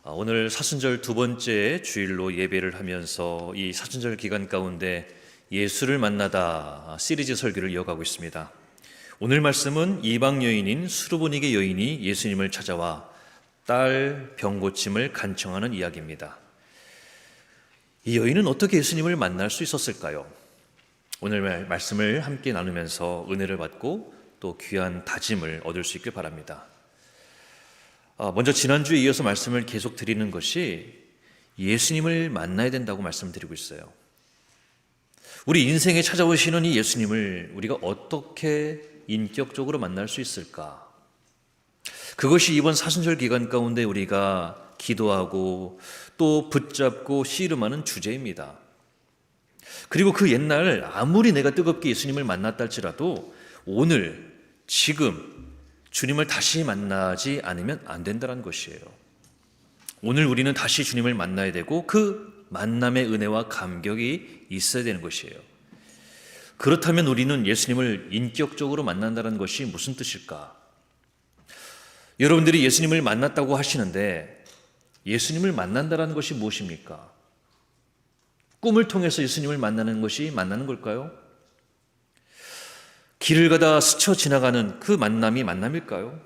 오늘 사순절 두 번째 주일로 예배를 하면서 이 사순절 기간 가운데 예수를 만나다 시리즈 설교를 이어가고 있습니다. 오늘 말씀은 이방 여인인 수르보니게 여인이 예수님을 찾아와 딸 병 고침을 간청하는 이야기입니다. 이 여인은 어떻게 예수님을 만날 수 있었을까요? 오늘 말씀을 함께 나누면서 은혜를 받고 또 귀한 다짐을 얻을 수 있길 바랍니다. 먼저 지난주에 이어서 말씀을 계속 드리는 것이 예수님을 만나야 된다고 말씀드리고 있어요. 우리 인생에 찾아오시는 이 예수님을 우리가 어떻게 인격적으로 만날 수 있을까? 그것이 이번 사순절 기간 가운데 우리가 기도하고 또 붙잡고 씨름하는 주제입니다. 그리고 그 옛날 아무리 내가 뜨겁게 예수님을 만났다 할지라도 오늘, 지금 주님을 다시 만나지 않으면 안 된다는 것이에요. 오늘 우리는 다시 주님을 만나야 되고 그 만남의 은혜와 감격이 있어야 되는 것이에요. 그렇다면 우리는 예수님을 인격적으로 만난다는 것이 무슨 뜻일까? 여러분들이 예수님을 만났다고 하시는데 예수님을 만난다는 것이 무엇입니까? 꿈을 통해서 예수님을 만나는 것이 만나는 걸까요? 길을 가다 스쳐 지나가는 그 만남이 만남일까요?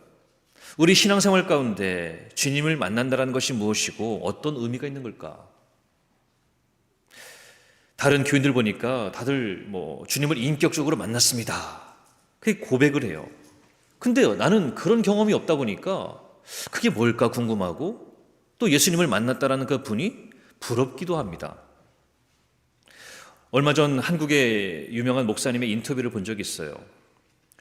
우리 신앙생활 가운데 주님을 만난다는 것이 무엇이고 어떤 의미가 있는 걸까? 다른 교인들 보니까 다들 주님을 인격적으로 만났습니다. 그게 고백을 해요. 근데 나는 그런 경험이 없다 보니까 그게 뭘까 궁금하고 또 예수님을 만났다라는 그 분이 부럽기도 합니다. 얼마 전 한국의 유명한 목사님의 인터뷰를 본 적이 있어요.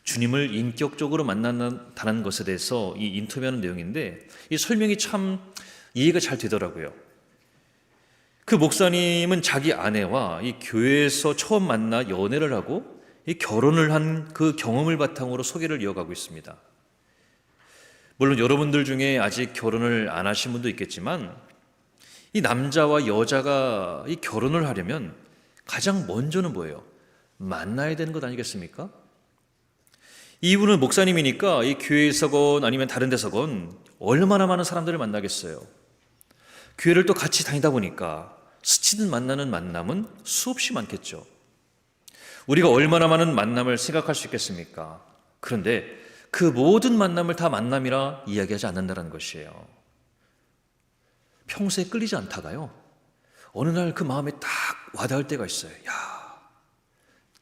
주님을 인격적으로 만난다는 것에 대해서 이 인터뷰하는 내용인데 이 설명이 참 이해가 잘 되더라고요. 그 목사님은 자기 아내와 이 교회에서 처음 만나 연애를 하고 이 결혼을 한 그 경험을 바탕으로 소개를 이어가고 있습니다. 물론 여러분들 중에 아직 결혼을 안 하신 분도 있겠지만 이 남자와 여자가 이 결혼을 하려면 가장 먼저는 뭐예요? 만나야 되는 것 아니겠습니까? 이분은 목사님이니까 이 교회에서건 아니면 다른 데서건 얼마나 많은 사람들을 만나겠어요. 교회를 또 같이 다니다 보니까 스치듯 만나는 만남은 수없이 많겠죠. 우리가 얼마나 많은 만남을 생각할 수 있겠습니까? 그런데 그 모든 만남을 다 만남이라 이야기하지 않는다는 것이에요. 평소에 끌리지 않다가요, 어느 날 그 마음에 딱 와닿을 때가 있어요. 야,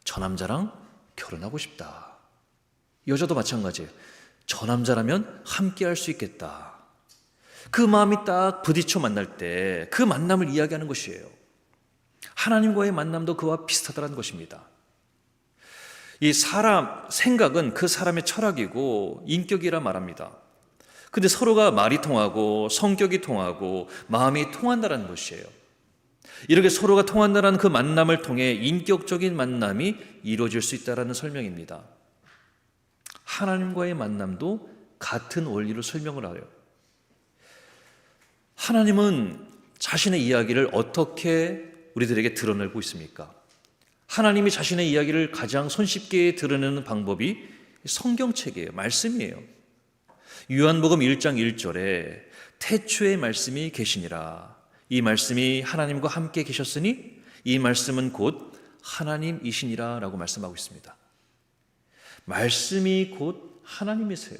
저 남자랑 결혼하고 싶다. 여자도 마찬가지예요. 저 남자라면 함께 할 수 있겠다. 그 마음이 딱 부딪혀 만날 때 그 만남을 이야기하는 것이에요. 하나님과의 만남도 그와 비슷하다는 것입니다. 이 사람 생각은 그 사람의 철학이고 인격이라 말합니다. 근데 서로가 말이 통하고 성격이 통하고 마음이 통한다는 것이에요. 이렇게 서로가 통한다는 그 만남을 통해 인격적인 만남이 이루어질 수 있다는 설명입니다. 하나님과의 만남도 같은 원리로 설명을 해요. 하나님은 자신의 이야기를 어떻게 우리들에게 드러내고 있습니까? 하나님이 자신의 이야기를 가장 손쉽게 드러내는 방법이 성경책이에요. 말씀이에요. 요한복음 1장 1절에 태초에 말씀이 계시니라. 이 말씀이 하나님과 함께 계셨으니 이 말씀은 곧 하나님이시니라 라고 말씀하고 있습니다. 말씀이 곧 하나님이세요.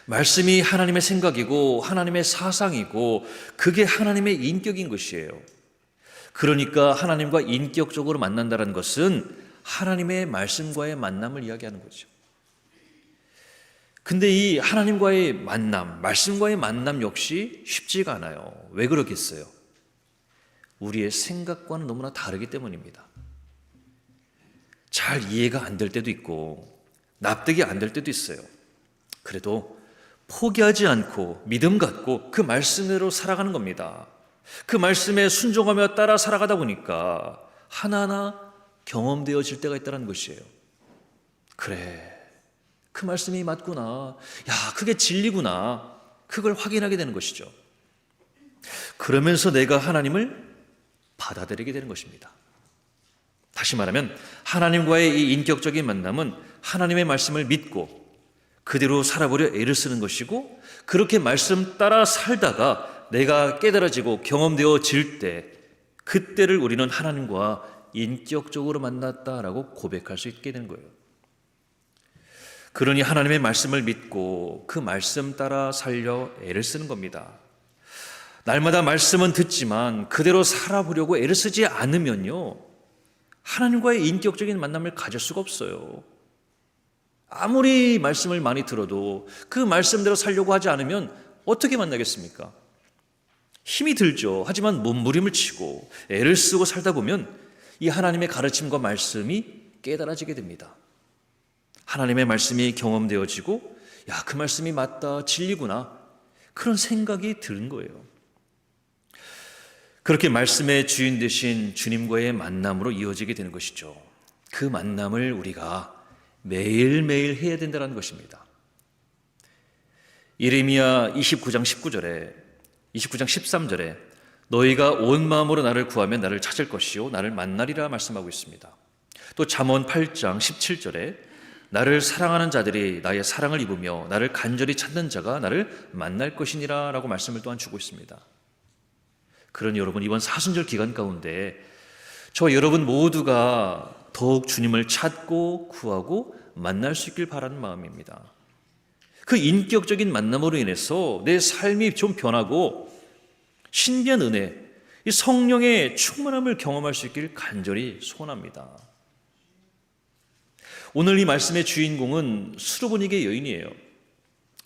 말씀이 하나님의 생각이고 하나님의 사상이고 그게 하나님의 인격인 것이에요. 그러니까 하나님과 인격적으로 만난다는 것은 하나님의 말씀과의 만남을 이야기하는 거죠. 근데 이 하나님과의 만남, 말씀과의 만남 역시 쉽지가 않아요. 왜 그러겠어요? 우리의 생각과는 너무나 다르기 때문입니다. 잘 이해가 안 될 때도 있고 납득이 안 될 때도 있어요. 그래도 포기하지 않고 믿음 갖고 그 말씀대로 살아가는 겁니다. 그 말씀에 순종하며 따라 살아가다 보니까 하나하나 경험되어질 때가 있다는 것이에요. 그래, 그 말씀이 맞구나. 야, 그게 진리구나. 그걸 확인하게 되는 것이죠. 그러면서 내가 하나님을 받아들이게 되는 것입니다. 다시 말하면 하나님과의 이 인격적인 만남은 하나님의 말씀을 믿고 그대로 살아보려 애를 쓰는 것이고 그렇게 말씀 따라 살다가 내가 깨달아지고 경험되어질 때, 그때를 우리는 하나님과 인격적으로 만났다라고 고백할 수 있게 되는 거예요. 그러니 하나님의 말씀을 믿고 그 말씀 따라 살려 애를 쓰는 겁니다. 날마다 말씀은 듣지만 그대로 살아보려고 애를 쓰지 않으면요, 하나님과의 인격적인 만남을 가질 수가 없어요. 아무리 말씀을 많이 들어도 그 말씀대로 살려고 하지 않으면 어떻게 만나겠습니까? 힘이 들죠. 하지만 몸부림을 치고 애를 쓰고 살다 보면 이 하나님의 가르침과 말씀이 깨달아지게 됩니다. 하나님의 말씀이 경험되어지고, 야, 그 말씀이 맞다, 진리구나, 그런 생각이 드는 거예요. 그렇게 말씀의 주인 되신 주님과의 만남으로 이어지게 되는 것이죠. 그 만남을 우리가 매일매일 해야 된다는 것입니다. 예레미야 29장 19절에 29장 13절에 너희가 온 마음으로 나를 구하면 나를 찾을 것이요 나를 만나리라 말씀하고 있습니다. 또 잠언 8장 17절에 나를 사랑하는 자들이 나의 사랑을 입으며 나를 간절히 찾는 자가 나를 만날 것이니라 라고 말씀을 또한 주고 있습니다. 그러니 여러분, 이번 사순절 기간 가운데 저 여러분 모두가 더욱 주님을 찾고 구하고 만날 수 있길 바라는 마음입니다. 그 인격적인 만남으로 인해서 내 삶이 좀 변하고 신비한 은혜, 이 성령의 충만함을 경험할 수 있길 간절히 소원합니다. 오늘 이 말씀의 주인공은 수르보니게 여인이에요.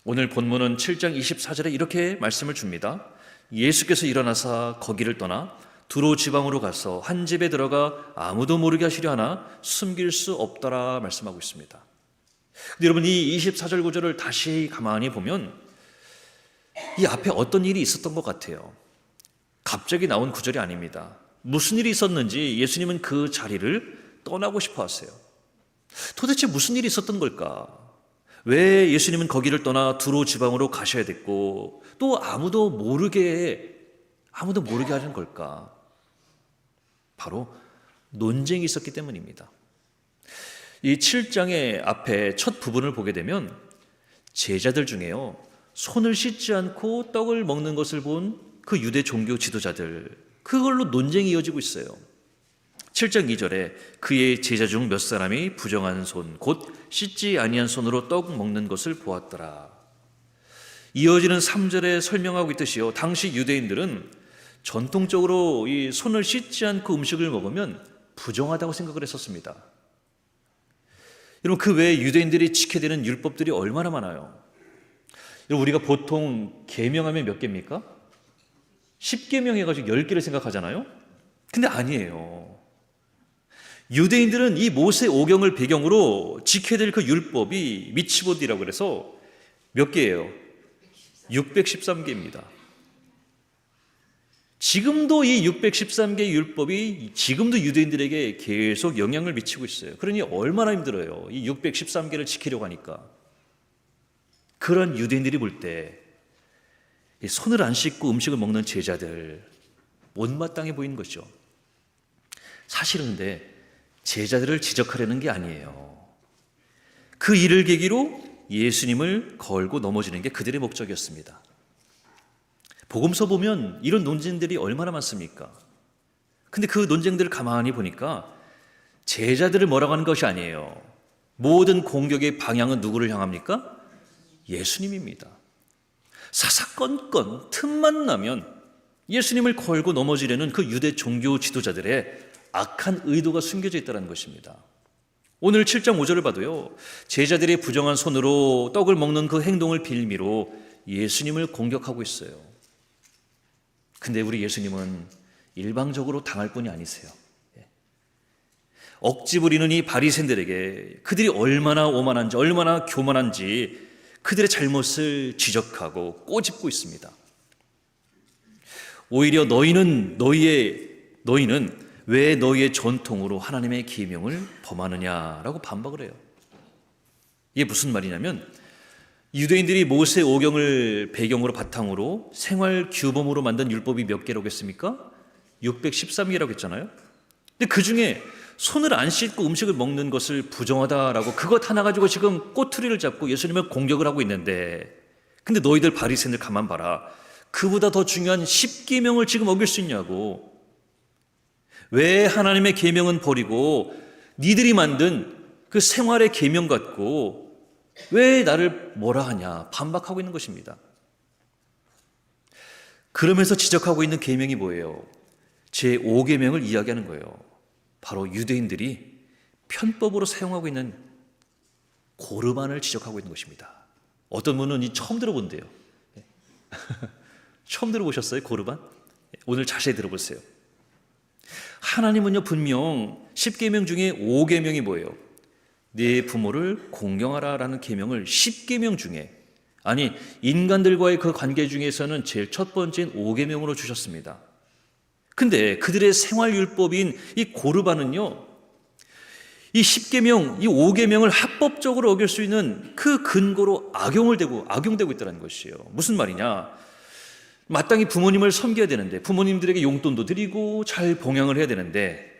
오늘 본문은 7장 24절에 이렇게 말씀을 줍니다. 예수께서 일어나사 거기를 떠나 두로 지방으로 가서 한 집에 들어가 아무도 모르게 하시려 하나 숨길 수 없더라 말씀하고 있습니다. 근데 여러분, 이 24절 구절을 다시 가만히 보면 이 앞에 어떤 일이 있었던 것 같아요. 갑자기 나온 구절이 아닙니다. 무슨 일이 있었는지 예수님은 그 자리를 떠나고 싶어 하세요. 도대체 무슨 일이 있었던 걸까? 왜 예수님은 거기를 떠나 두로 지방으로 가셔야 됐고 또 아무도 모르게 하는 걸까? 바로 논쟁이 있었기 때문입니다. 이 7장의 앞에 첫 부분을 보게 되면 제자들 중에요, 손을 씻지 않고 떡을 먹는 것을 본 그 유대 종교 지도자들, 그걸로 논쟁이 이어지고 있어요. 7장 2절에 그의 제자 중 몇 사람이 부정한 손, 곧 씻지 아니한 손으로 떡 먹는 것을 보았더라. 이어지는 3절에 설명하고 있듯이요, 당시 유대인들은 전통적으로 이 손을 씻지 않고 음식을 먹으면 부정하다고 생각을 했었습니다. 여러분, 그 외에 유대인들이 지켜야 되는 율법들이 얼마나 많아요. 여러분, 우리가 보통 계명하면 몇 개입니까? 10계명 해가지고 10개를 생각하잖아요. 근데 아니에요. 유대인들은 이 모세 오경을 배경으로 지켜야 될 그 율법이 미치봇이라고 그래서 몇 개예요? 613개입니다. 지금도 이 613개 율법이 지금도 유대인들에게 계속 영향을 미치고 있어요. 그러니 얼마나 힘들어요, 이 613개를 지키려고 하니까. 그런 유대인들이 볼 때 손을 안 씻고 음식을 먹는 제자들, 못마땅해 보이는 거죠. 사실은 근데 제자들을 지적하려는 게 아니에요. 그 일을 계기로 예수님을 걸고 넘어지는 게 그들의 목적이었습니다. 복음서 보면 이런 논쟁들이 얼마나 많습니까? 근데 그 논쟁들을 가만히 보니까 제자들을 뭐라고 하는 것이 아니에요. 모든 공격의 방향은 누구를 향합니까? 예수님입니다. 사사건건 틈만 나면 예수님을 걸고 넘어지려는 그 유대 종교 지도자들의 악한 의도가 숨겨져 있다는 것입니다. 오늘 7장 5절을 봐도요, 제자들이 부정한 손으로 떡을 먹는 그 행동을 빌미로 예수님을 공격하고 있어요. 근데 우리 예수님은 일방적으로 당할 뿐이 아니세요. 억지 부리는 이 바리새인들에게 그들이 얼마나 오만한지, 얼마나 교만한지 그들의 잘못을 지적하고 꼬집고 있습니다. 오히려 너희는 왜 너희의 전통으로 하나님의 계명을 범하느냐라고 반박을 해요. 이게 무슨 말이냐면, 유대인들이 모세 오경을 배경으로 바탕으로 생활 규범으로 만든 율법이 몇 개라고 했습니까? 613개라고 했잖아요. 근데 그 중에 손을 안 씻고 음식을 먹는 것을 부정하다라고 그것 하나 가지고 지금 꼬투리를 잡고 예수님을 공격을 하고 있는데, 근데 너희들 바리새인들 가만 봐라. 그보다 더 중요한 10계명을 지금 어길 수 있냐고. 왜 하나님의 계명은 버리고 니들이 만든 그 생활의 계명 갖고 왜 나를 뭐라 하냐 반박하고 있는 것입니다. 그러면서 지적하고 있는 계명이 뭐예요? 제5계명을 이야기하는 거예요. 바로 유대인들이 편법으로 사용하고 있는 고르반을 지적하고 있는 것입니다. 어떤 분은 처음 들어본대요. 처음 들어보셨어요? 고르반? 오늘 자세히 들어보세요. 하나님은요 분명 10계명 중에 5계명이 뭐예요? 네 부모를 공경하라 라는 계명을 10계명 중에, 아니 인간들과의 그 관계 중에서는 제일 첫 번째인 5계명으로 주셨습니다. 근데 그들의 생활율법인 이 고르반은요 이 10계명, 이 5계명을 합법적으로 어길 수 있는 그 근거로 악용되고 있다는 것이에요. 무슨 말이냐? 마땅히 부모님을 섬겨야 되는데, 부모님들에게 용돈도 드리고 잘 봉양을 해야 되는데,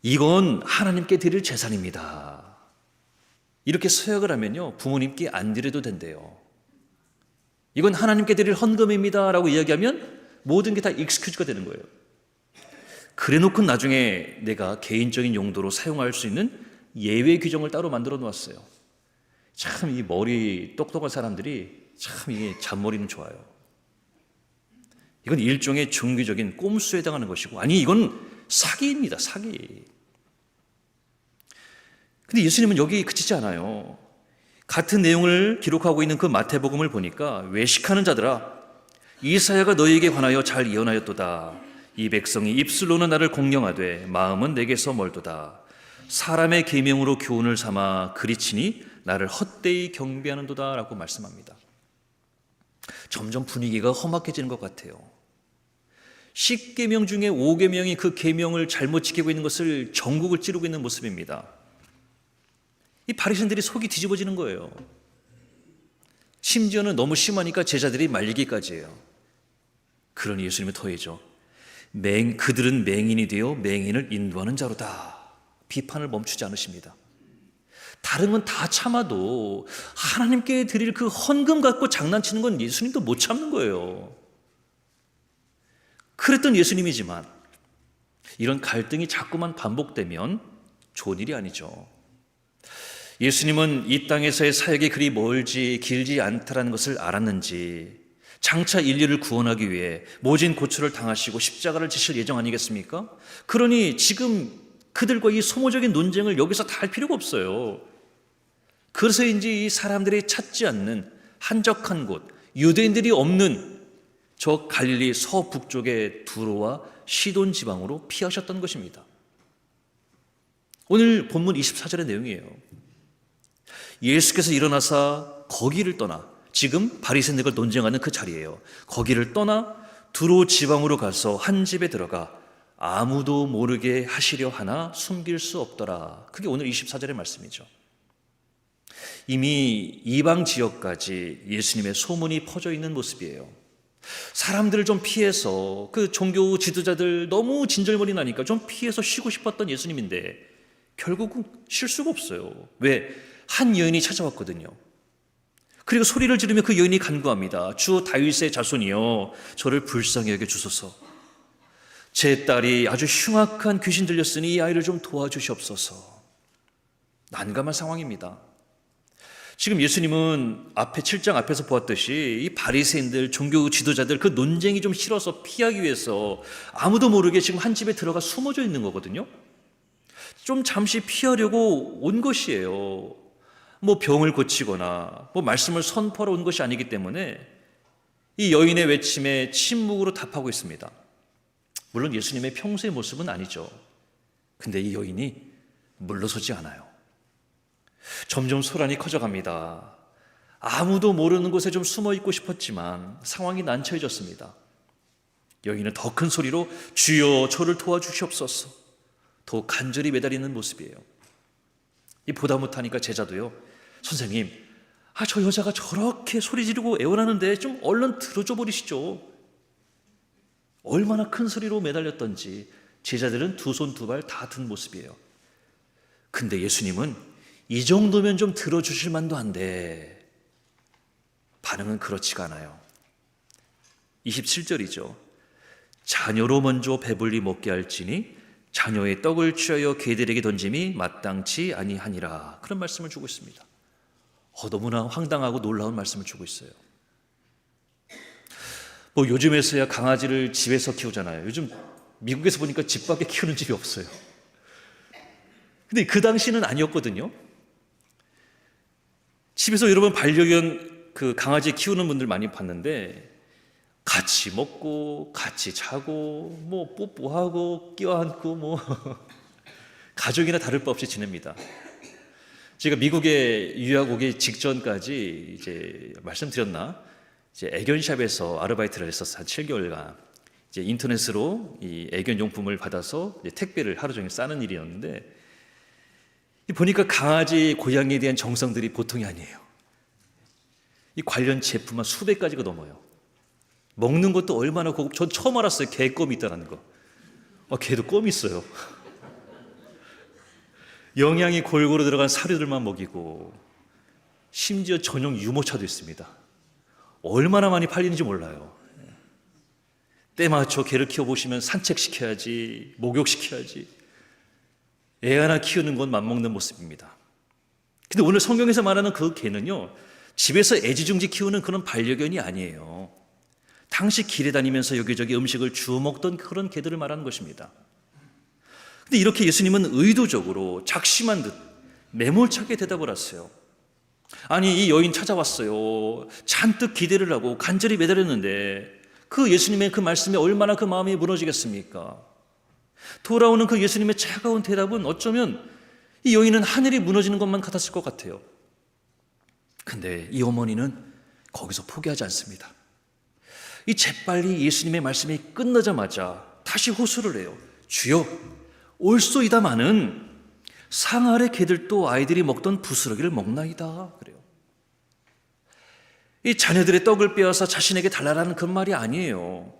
이건 하나님께 드릴 재산입니다. 이렇게 서약을 하면요 부모님께 안 드려도 된대요. 이건 하나님께 드릴 헌금입니다 라고 이야기하면 모든 게 다 익스큐즈가 되는 거예요. 그래놓고 나중에 내가 개인적인 용도로 사용할 수 있는 예외 규정을 따로 만들어 놓았어요. 참 이 머리 똑똑한 사람들이 참 이게 잔머리는 좋아요. 이건 일종의 종교적인 꼼수에 해당하는 것이고, 아니 이건 사기입니다. 사기. 근데 예수님은 여기 그치지 않아요. 같은 내용을 기록하고 있는 그 마태복음을 보니까 외식하는 자들아 이사야가 너희에게 관하여 잘 예언하였도다. 이 백성이 입술로는 나를 공경하되 마음은 내게서 멀도다. 사람의 계명으로 교훈을 삼아 그리치니 나를 헛되이 경배하는도다 라고 말씀합니다. 점점 분위기가 험악해지는 것 같아요. 10계명 중에 5계명이 그 계명을 잘못 지키고 있는 것을 전국을 찌르고 있는 모습입니다. 이 바리새인들이 속이 뒤집어지는 거예요. 심지어는 너무 심하니까 제자들이 말리기까지 해요. 그러니 예수님은 더해죠. 그들은 맹인이 되어 맹인을 인도하는 자로다. 비판을 멈추지 않으십니다. 다른 건 다 참아도 하나님께 드릴 그 헌금 갖고 장난치는 건 예수님도 못 참는 거예요. 그랬던 예수님이지만 이런 갈등이 자꾸만 반복되면 좋은 일이 아니죠. 예수님은 이 땅에서의 사역이 그리 길지 않다라는 것을 알았는지 장차 인류를 구원하기 위해 모진 고초를 당하시고 십자가를 지실 예정 아니겠습니까? 그러니 지금 그들과 이 소모적인 논쟁을 여기서 다 할 필요가 없어요. 그래서인지 이 사람들이 찾지 않는 한적한 곳, 유대인들이 없는 저 갈릴리 서북쪽의 두로와 시돈 지방으로 피하셨던 것입니다. 오늘 본문 24절의 내용이에요. 예수께서 일어나사 거기를 떠나, 지금 바리새인들과 논쟁하는 그 자리예요. 거기를 떠나 두로 지방으로 가서 한 집에 들어가 아무도 모르게 하시려 하나 숨길 수 없더라. 그게 오늘 24절의 말씀이죠. 이미 이방 지역까지 예수님의 소문이 퍼져 있는 모습이에요. 사람들을 좀 피해서, 그 종교 지도자들 너무 진절머리 나니까 좀 피해서 쉬고 싶었던 예수님인데 결국은 쉴 수가 없어요. 왜? 한 여인이 찾아왔거든요. 그리고 소리를 지르며 그 여인이 간구합니다. 주 다윗의 자손이여 저를 불쌍히 여겨 주소서. 제 딸이 아주 흉악한 귀신 들렸으니 이 아이를 좀 도와주시옵소서. 난감한 상황입니다. 지금 예수님은 앞에 7장 앞에서 보았듯이 이 바리새인들, 종교 지도자들 그 논쟁이 좀 싫어서 피하기 위해서 아무도 모르게 지금 한 집에 들어가 숨어져 있는 거거든요. 좀 잠시 피하려고 온 것이에요. 뭐 병을 고치거나 뭐 말씀을 선포하러 온 것이 아니기 때문에 이 여인의 외침에 침묵으로 답하고 있습니다. 물론 예수님의 평소의 모습은 아니죠. 근데 이 여인이 물러서지 않아요. 점점 소란이 커져갑니다. 아무도 모르는 곳에 좀 숨어 있고 싶었지만 상황이 난처해졌습니다. 여인은 더 큰 소리로 주여 저를 도와주시옵소서, 더 간절히 매달리는 모습이에요. 이 보다 못하니까 제자도요, 선생님, 저 여자가 저렇게 소리 지르고 애원하는데 좀 얼른 들어줘 버리시죠. 얼마나 큰 소리로 매달렸던지 제자들은 두 손 두 발 다 든 모습이에요. 근데 예수님은 이 정도면 좀 들어주실 만도 한데 반응은 그렇지가 않아요. 27절이죠. 자녀로 먼저 배불리 먹게 할지니 자녀의 떡을 취하여 개들에게 던짐이 마땅치 아니하니라. 그런 말씀을 주고 있습니다. 너무나 황당하고 놀라운 말씀을 주고 있어요. 요즘에서야 강아지를 집에서 키우잖아요. 요즘 미국에서 보니까 집 밖에 키우는 집이 없어요. 근데 그 당시는 아니었거든요. 집에서 여러분 반려견 강아지 키우는 분들 많이 봤는데 같이 먹고 같이 자고 뽀뽀하고 껴안고 가족이나 다를 바 없이 지냅니다. 제가 미국에 유학 오기 직전까지 이제 말씀드렸나? 이제 애견샵에서 아르바이트를 했었어요. 한 7개월간. 이제 인터넷으로 이 애견 용품을 받아서 이제 택배를 하루 종일 싸는 일이었는데 보니까 강아지, 고양이에 대한 정성들이 보통이 아니에요. 이 관련 제품만 수백 가지가 넘어요. 먹는 것도 얼마나 고급. 전 처음 알았어요. 개껌이 있다는 거. 개도 껌이 있어요. 영양이 골고루 들어간 사료들만 먹이고 심지어 전용 유모차도 있습니다. 얼마나 많이 팔리는지 몰라요. 때 맞춰 개를 키워보시면 산책시켜야지, 목욕시켜야지. 애 하나 키우는 건 맘먹는 모습입니다. 근데 오늘 성경에서 말하는 그 개는요, 집에서 애지중지 키우는 그런 반려견이 아니에요. 당시 길에 다니면서 여기저기 음식을 주워 먹던 그런 개들을 말하는 것입니다. 근데 이렇게 예수님은 의도적으로 작심한 듯 매몰차게 대답을 하세요. 아니, 이 여인 찾아왔어요. 잔뜩 기대를 하고 간절히 매달렸는데 그 예수님의 그 말씀에 얼마나 그 마음이 무너지겠습니까? 돌아오는 그 예수님의 차가운 대답은 어쩌면 이 여인은 하늘이 무너지는 것만 같았을 것 같아요. 근데 이 어머니는 거기서 포기하지 않습니다. 이 재빨리 예수님의 말씀이 끝나자마자 다시 호소를 해요. 주여, 올소이다마는 상 아래 개들도 아이들이 먹던 부스러기를 먹나이다. 그래요. 이 자녀들의 떡을 빼앗아 자신에게 달라라는 그런 말이 아니에요.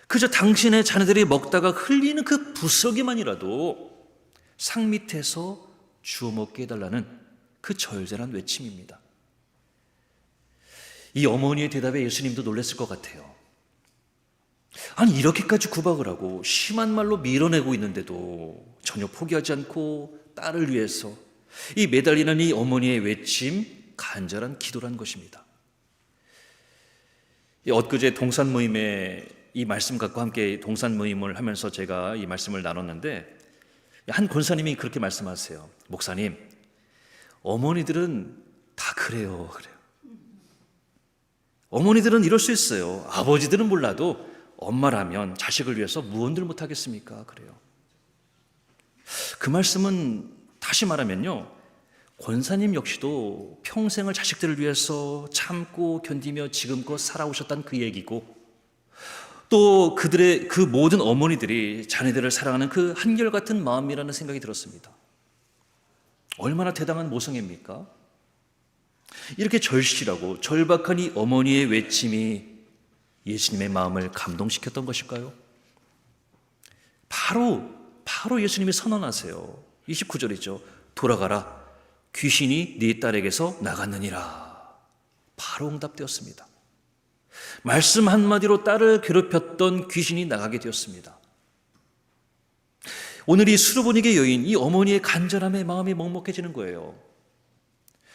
그저 당신의 자녀들이 먹다가 흘리는 그 부스러기만이라도 상 밑에서 주워 먹게 해달라는 그 절절한 외침입니다. 이 어머니의 대답에 예수님도 놀랐을 것 같아요. 아니, 이렇게까지 구박을 하고 심한 말로 밀어내고 있는데도 전혀 포기하지 않고 딸을 위해서 이 매달리는 이 어머니의 외침, 간절한 기도란 것입니다. 엊그제 동산 모임에 이 말씀 갖고 함께 동산 모임을 하면서 제가 이 말씀을 나눴는데 한 권사님이 그렇게 말씀하세요. 목사님, 어머니들은 다 그래요. 어머니들은 이럴 수 있어요. 아버지들은 몰라도 엄마라면 자식을 위해서 무언들 못하겠습니까? 그래요. 그 말씀은 다시 말하면요, 권사님 역시도 평생을 자식들을 위해서 참고 견디며 지금껏 살아오셨다는 그 얘기고, 또 그들의 그 모든 어머니들이 자녀들을 사랑하는 그 한결같은 마음이라는 생각이 들었습니다. 얼마나 대단한 모성애입니까? 이렇게 절실하고 절박한 이 어머니의 외침이 예수님의 마음을 감동시켰던 것일까요? 바로 예수님이 선언하세요. 29절이죠. 돌아가라, 귀신이 네 딸에게서 나갔느니라. 바로 응답되었습니다. 말씀 한마디로 딸을 괴롭혔던 귀신이 나가게 되었습니다. 오늘 이 수르보니게 여인, 이 어머니의 간절함에 마음이 먹먹해지는 거예요.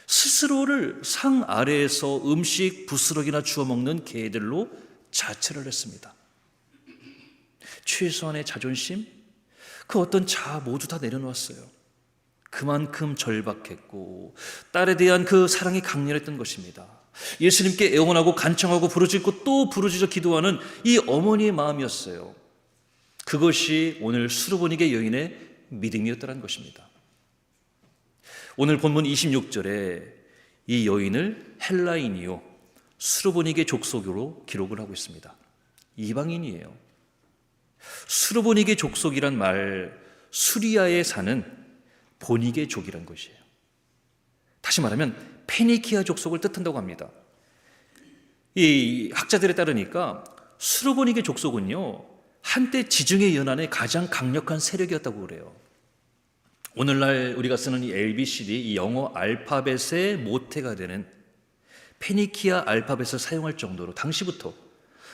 스스로를 상 아래에서 음식 부스러기나 주워 먹는 개들로 자처를 했습니다. 최소한의 자존심, 그 어떤 자아 모두 다 내려놓았어요. 그만큼 절박했고 딸에 대한 그 사랑이 강렬했던 것입니다. 예수님께 애원하고 간청하고 부르짖고 또 부르짖어 기도하는 이 어머니의 마음이었어요. 그것이 오늘 수르보니게 여인의 믿음이었다는 것입니다. 오늘 본문 26절에 이 여인을 헬라인이요 수르보니게 족속으로 기록을 하고 있습니다. 이방인이에요. 수르보니게 족속이란 말, 수리아에 사는 보니게 족이란 것이에요. 다시 말하면 페니키아 족속을 뜻한다고 합니다. 이 학자들에 따르니까 수르보니게 족속은요, 한때 지중해 연안의 가장 강력한 세력이었다고 그래요. 오늘날 우리가 쓰는 이 ABCD, 이 영어 알파벳의 모태가 되는 페니키아 알파벳을 사용할 정도로 당시부터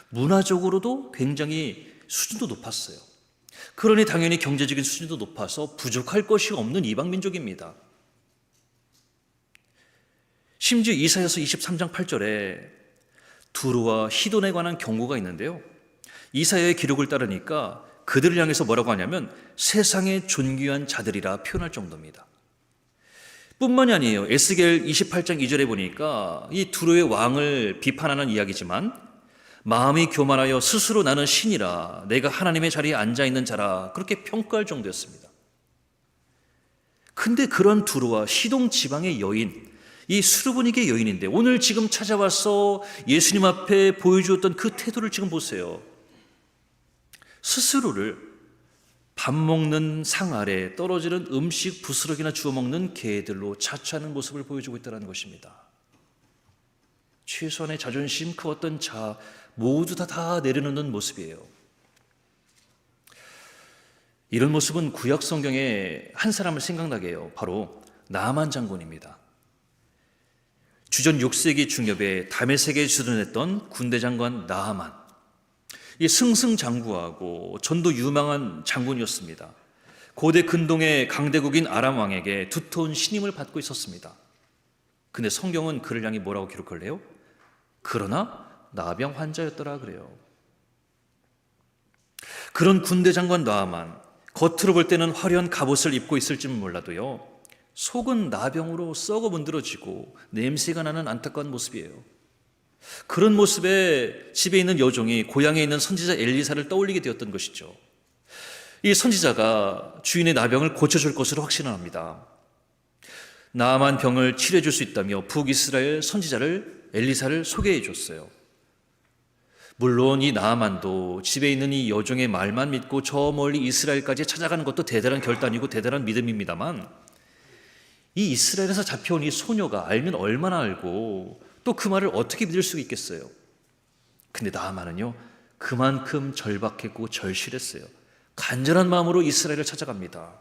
문화적으로도 굉장히 수준도 높았어요. 그러니 당연히 경제적인 수준도 높아서 부족할 것이 없는 이방 민족입니다. 심지어 이사야서 23장 8절에 두루와 시돈에 관한 경고가 있는데요. 이사야의 기록을 따르니까 그들을 향해서 뭐라고 하냐면 세상의 존귀한 자들이라 표현할 정도입니다. 뿐만이 아니에요. 에스겔 28장 2절에 보니까 이 두루의 왕을 비판하는 이야기지만 마음이 교만하여 스스로 나는 신이라 내가 하나님의 자리에 앉아있는 자라 그렇게 평가할 정도였습니다. 근데 그런 두루와 시동 지방의 여인, 이 수르보니게 여인인데 오늘 지금 찾아와서 예수님 앞에 보여주었던 그 태도를 지금 보세요. 스스로를 밥 먹는 상 아래 떨어지는 음식 부스러기나 주워 먹는 개들로 자처하는 모습을 보여주고 있다는 것입니다. 최소한의 자존심, 그 어떤 자 모두 다 내려놓는 모습이에요. 이런 모습은 구약 성경에 한 사람을 생각나게 해요. 바로 나만 장군입니다. 주전 6세기 중엽에 다메섹에 주둔했던 군대 장관 나하만, 이 승승장구하고 전도 유망한 장군이었습니다. 고대 근동의 강대국인 아람 왕에게 두터운 신임을 받고 있었습니다. 근데 성경은 그를 향해 뭐라고 기록을 해요? 그러나 나병 환자였더라 그래요. 그런 군대 장관 나하만, 겉으로 볼 때는 화려한 갑옷을 입고 있을지는 몰라도요, 속은 나병으로 썩어 문드러지고 냄새가 나는 안타까운 모습이에요. 그런 모습에 집에 있는 여종이 고향에 있는 선지자 엘리사를 떠올리게 되었던 것이죠. 이 선지자가 주인의 나병을 고쳐줄 것으로 확신을 합니다. 나아만 병을 치료해 줄 수 있다며 북이스라엘 선지자를 엘리사를 소개해 줬어요. 물론 이 나아만도 집에 있는 이 여종의 말만 믿고 저 멀리 이스라엘까지 찾아가는 것도 대단한 결단이고 대단한 믿음입니다만, 이 이스라엘에서 잡혀온 이 소녀가 알면 얼마나 알고 또 그 말을 어떻게 믿을 수 있겠어요? 근데 나아만은요, 그만큼 절박했고 절실했어요. 간절한 마음으로 이스라엘을 찾아갑니다.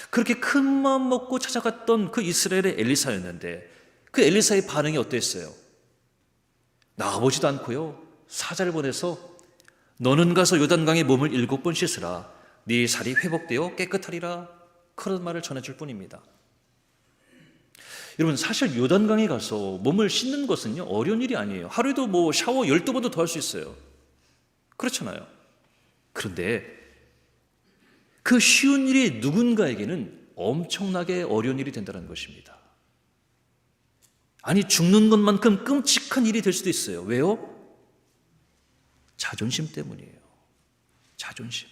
그렇게 큰 마음 먹고 찾아갔던 그 이스라엘의 엘리사였는데 그 엘리사의 반응이 어땠어요? 나와보지도 않고요, 사자를 보내서 너는 가서 요단강에 몸을 7번 씻으라, 네 살이 회복되어 깨끗하리라, 그런 말을 전해줄 뿐입니다. 여러분, 사실 요단강에 가서 몸을 씻는 것은요, 어려운 일이 아니에요. 하루에도 뭐 샤워 12번도 더 할 수 있어요. 그렇잖아요. 그런데 그 쉬운 일이 누군가에게는 엄청나게 어려운 일이 된다는 것입니다. 아니, 죽는 것만큼 끔찍한 일이 될 수도 있어요. 왜요? 자존심 때문이에요. 자존심.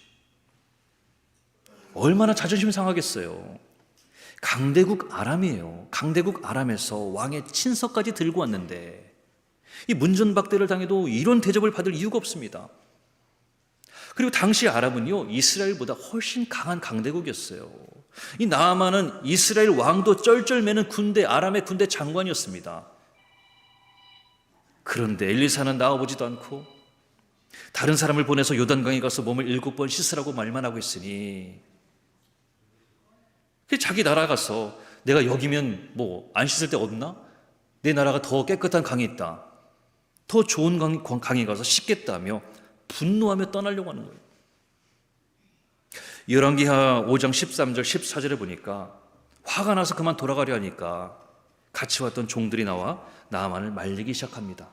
얼마나 자존심 상하겠어요. 강대국 아람이에요. 강대국 아람에서 왕의 친서까지 들고 왔는데 이 문전박대를 당해도 이런 대접을 받을 이유가 없습니다. 그리고 당시 아람은요, 이스라엘보다 훨씬 강한 강대국이었어요. 이 나아만은 이스라엘 왕도 쩔쩔매는 군대, 아람의 군대 장관이었습니다. 그런데 엘리사는 나와보지도 않고 다른 사람을 보내서 요단강에 가서 몸을 7번 씻으라고 말만 하고 있으니, 자기 나라 가서 내가 여기면 뭐 안 씻을 데 없나? 내 나라가 더 깨끗한 강이 있다, 더 좋은 강에 가서 씻겠다며 분노하며 떠나려고 하는 거예요. 열왕기하 5장 13절 14절에 보니까 화가 나서 그만 돌아가려 하니까 같이 왔던 종들이 나와 나아만을 말리기 시작합니다.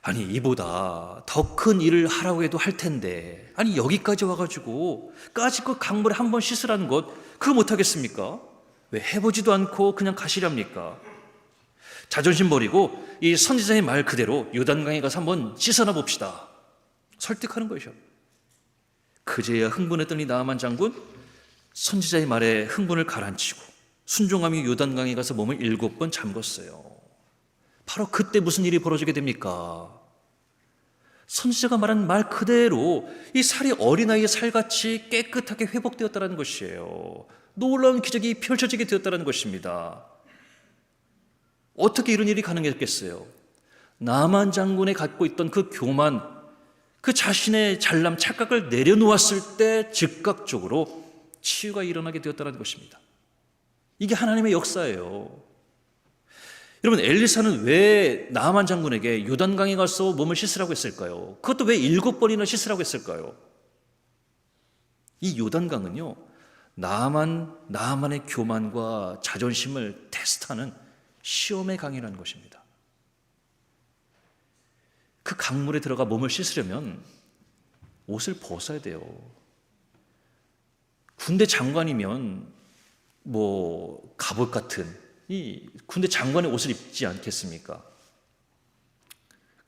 아니, 이보다 더 큰 일을 하라고 해도 할 텐데, 아니 여기까지 와가지고 까짓것 강물에 한 번 씻으라는 것, 그거 못하겠습니까? 왜 해보지도 않고 그냥 가시렵니까? 자존심 버리고 이 선지자의 말 그대로 요단강에 가서 한번 씻어나 봅시다, 설득하는 것이죠. 그제야 흥분했던 이 나아만 장군, 선지자의 말에 흥분을 가라앉히고 순종하며 요단강에 가서 몸을 7번 잠궜어요. 바로 그때 무슨 일이 벌어지게 됩니까? 선지자가 말한 말 그대로 이 살이 어린아이의 살같이 깨끗하게 회복되었다는 것이에요. 놀라운 기적이 펼쳐지게 되었다는 것입니다. 어떻게 이런 일이 가능했겠어요? 나만 장군이 갖고 있던 그 교만, 그 자신의 잘남, 착각을 내려놓았을 때 즉각적으로 치유가 일어나게 되었다는 것입니다. 이게 하나님의 역사예요. 여러분, 엘리사는 왜 나아만 장군에게 요단강에 가서 몸을 씻으라고 했을까요? 그것도 왜 7번이나 씻으라고 했을까요? 이 요단강은요, 나아만의 교만과 자존심을 테스트하는 시험의 강이라는 것입니다. 그 강물에 들어가 몸을 씻으려면 옷을 벗어야 돼요. 군대 장관이면 갑옷 같은 이 군대 장관의 옷을 입지 않겠습니까?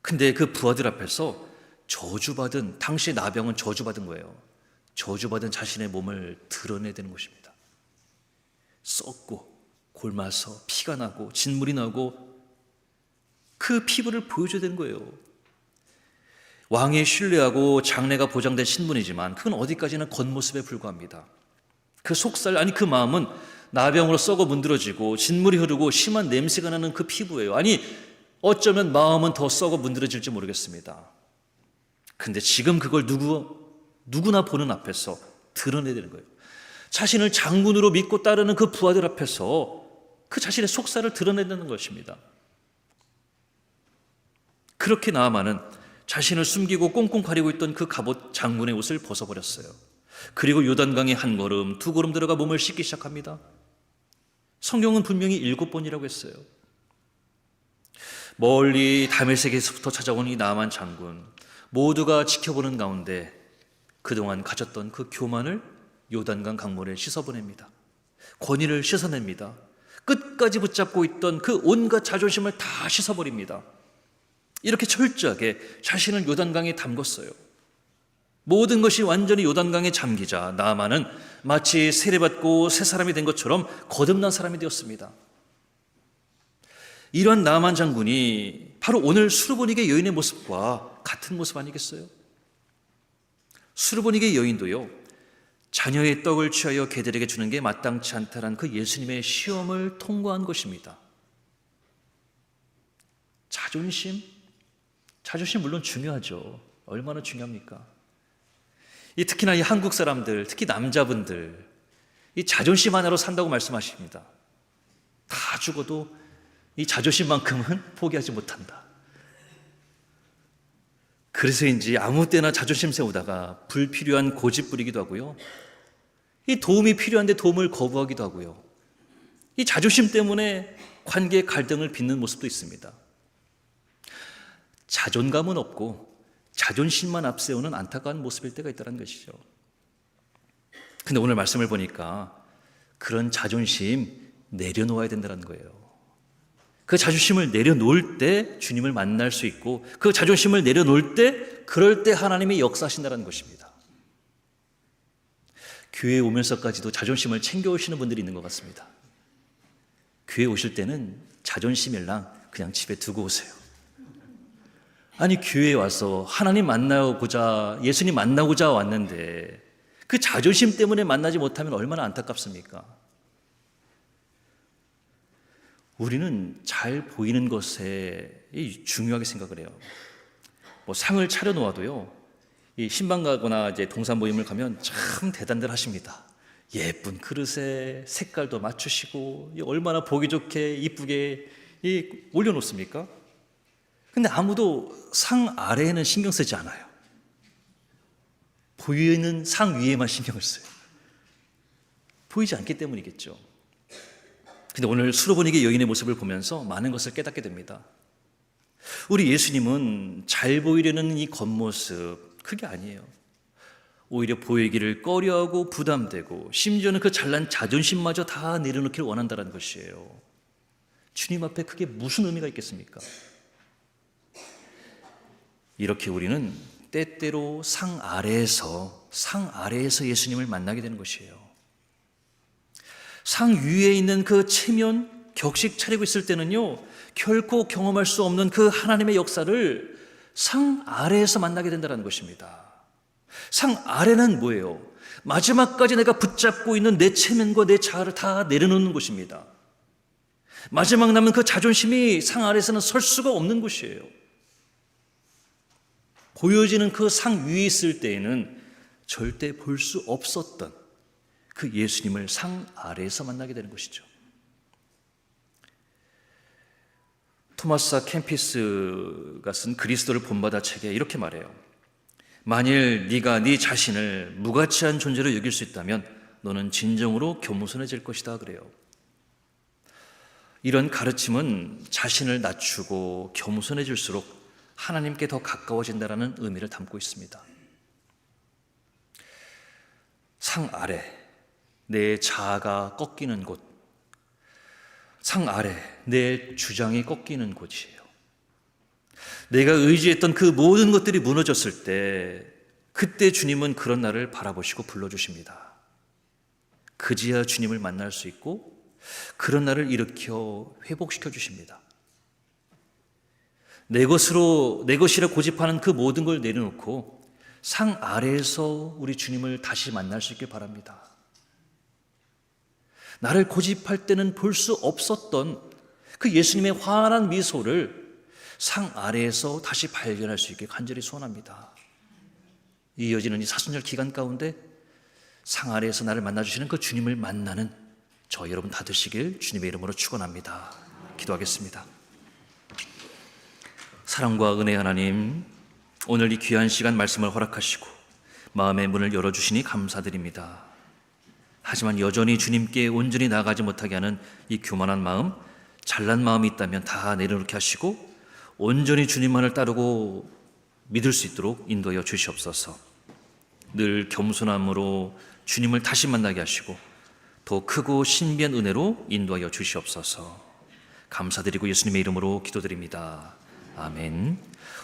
근데 그 부하들 앞에서 저주받은, 당시의 나병은 저주받은 거예요. 저주받은 자신의 몸을 드러내야 되는 것입니다. 썩고 골마서 피가 나고 진물이 나고 그 피부를 보여줘야 되는 거예요. 왕의 신뢰하고 장래가 보장된 신분이지만 그건 어디까지나 겉모습에 불과합니다. 그 속살, 아니 그 마음은 나병으로 썩어 문드러지고 진물이 흐르고 심한 냄새가 나는 그 피부예요. 아니 어쩌면 마음은 더 썩어 문드러질지 모르겠습니다. 근데 지금 그걸 누구나 보는 앞에서 드러내야 되는 거예요. 자신을 장군으로 믿고 따르는 그 부하들 앞에서 그 자신의 속살을 드러내는 것입니다. 그렇게 나아만은 자신을 숨기고 꽁꽁 가리고 있던 그 갑옷 장군의 옷을 벗어버렸어요. 그리고 요단강에 한 걸음, 두 걸음 들어가 몸을 씻기 시작합니다. 성경은 분명히 7번이라고 했어요. 멀리 다메섹에서부터 찾아온 이 나아만 장군, 모두가 지켜보는 가운데 그동안 가졌던 그 교만을 요단강 강물에 씻어보냅니다. 권위를 씻어냅니다. 끝까지 붙잡고 있던 그 온갖 자존심을 다 씻어버립니다. 이렇게 철저하게 자신을 요단강에 담궜어요. 모든 것이 완전히 요단강에 잠기자 나아만은 마치 세례받고 새 사람이 된 것처럼 거듭난 사람이 되었습니다. 이러한 나아만 장군이 바로 오늘 수르보니게 여인의 모습과 같은 모습 아니겠어요? 수르보니게 여인도요, 자녀의 떡을 취하여 개들에게 주는 게 마땅치 않다란 그 예수님의 시험을 통과한 것입니다. 자존심 물론 중요하죠. 얼마나 중요합니까? 특히나 이 한국 사람들, 특히 남자분들, 이 자존심 하나로 산다고 말씀하십니다. 다 죽어도 이 자존심만큼은 포기하지 못한다. 그래서인지 아무 때나 자존심 세우다가 불필요한 고집 부리기도 하고요. 이 도움이 필요한데 도움을 거부하기도 하고요. 이 자존심 때문에 관계의 갈등을 빚는 모습도 있습니다. 자존감은 없고 자존심만 앞세우는 안타까운 모습일 때가 있다는 것이죠. 근데 오늘 말씀을 보니까 그런 자존심 내려놓아야 된다는 거예요. 그 자존심을 내려놓을 때 주님을 만날 수 있고, 그 자존심을 내려놓을 때 그럴 때 하나님이 역사하신다는 것입니다. 교회에 오면서까지도 자존심을 챙겨오시는 분들이 있는 것 같습니다. 교회에 오실 때는 자존심일랑 그냥 집에 두고 오세요. 아니 교회에 와서 하나님 만나고자, 예수님 만나고자 왔는데 그 자존심 때문에 만나지 못하면 얼마나 안타깝습니까? 우리는 잘 보이는 것에 중요하게 생각을 해요. 상을 차려놓아도요, 이 신방 가거나 이제 동산 모임을 가면 참 대단들 하십니다. 예쁜 그릇에 색깔도 맞추시고 얼마나 보기 좋게 이쁘게 올려놓습니까? 근데 아무도 상 아래에는 신경 쓰지 않아요. 보이는 상 위에만 신경을 써요. 보이지 않기 때문이겠죠. 근데 오늘 수르보니게 여인의 모습을 보면서 많은 것을 깨닫게 됩니다. 우리 예수님은 잘 보이려는 이 겉모습, 그게 아니에요. 오히려 보이기를 꺼려하고 부담되고 심지어는 그 잘난 자존심마저 다 내려놓기를 원한다는 것이에요. 주님 앞에 그게 무슨 의미가 있겠습니까? 이렇게 우리는 때때로 상 아래에서 예수님을 만나게 되는 것이에요. 상 위에 있는 그 체면, 격식 차리고 있을 때는요, 결코 경험할 수 없는 그 하나님의 역사를 상 아래에서 만나게 된다는 것입니다. 상 아래는 뭐예요? 마지막까지 내가 붙잡고 있는 내 체면과 내 자아를 다 내려놓는 곳입니다. 마지막 남은 그 자존심이 상 아래에서는 설 수가 없는 곳이에요. 보여지는 그 상 위에 있을 때에는 절대 볼 수 없었던 그 예수님을 상 아래에서 만나게 되는 것이죠. 토마스 캠피스가 쓴 그리스도를 본받아 책에 이렇게 말해요. 만일 네가 네 자신을 무가치한 존재로 여길 수 있다면 너는 진정으로 겸손해질 것이다 그래요. 이런 가르침은 자신을 낮추고 겸손해질수록 하나님께 더 가까워진다는 의미를 담고 있습니다. 상 아래, 내 자아가 꺾이는 곳, 상 아래, 내 주장이 꺾이는 곳이에요. 내가 의지했던 그 모든 것들이 무너졌을 때, 그때 주님은 그런 나를 바라보시고 불러주십니다. 그제야 주님을 만날 수 있고 그런 나를 일으켜 회복시켜 주십니다. 내 것이라 고집하는 그 모든 걸 내려놓고 상 아래에서 우리 주님을 다시 만날 수 있길 바랍니다. 나를 고집할 때는 볼 수 없었던 그 예수님의 환한 미소를 상 아래에서 다시 발견할 수 있게 간절히 소원합니다. 이어지는 이 사순절 기간 가운데 상 아래에서 나를 만나주시는 그 주님을 만나는 저 여러분 다 되시길 주님의 이름으로 축원합니다. 기도하겠습니다. 사랑과 은혜 하나님, 오늘 이 귀한 시간 말씀을 허락하시고 마음의 문을 열어주시니 감사드립니다. 하지만 여전히 주님께 온전히 나아가지 못하게 하는 이 교만한 마음, 잘난 마음이 있다면 다 내려놓게 하시고 온전히 주님만을 따르고 믿을 수 있도록 인도하여 주시옵소서. 늘 겸손함으로 주님을 다시 만나게 하시고 더 크고 신비한 은혜로 인도하여 주시옵소서. 감사드리고 예수님의 이름으로 기도드립니다. 아멘.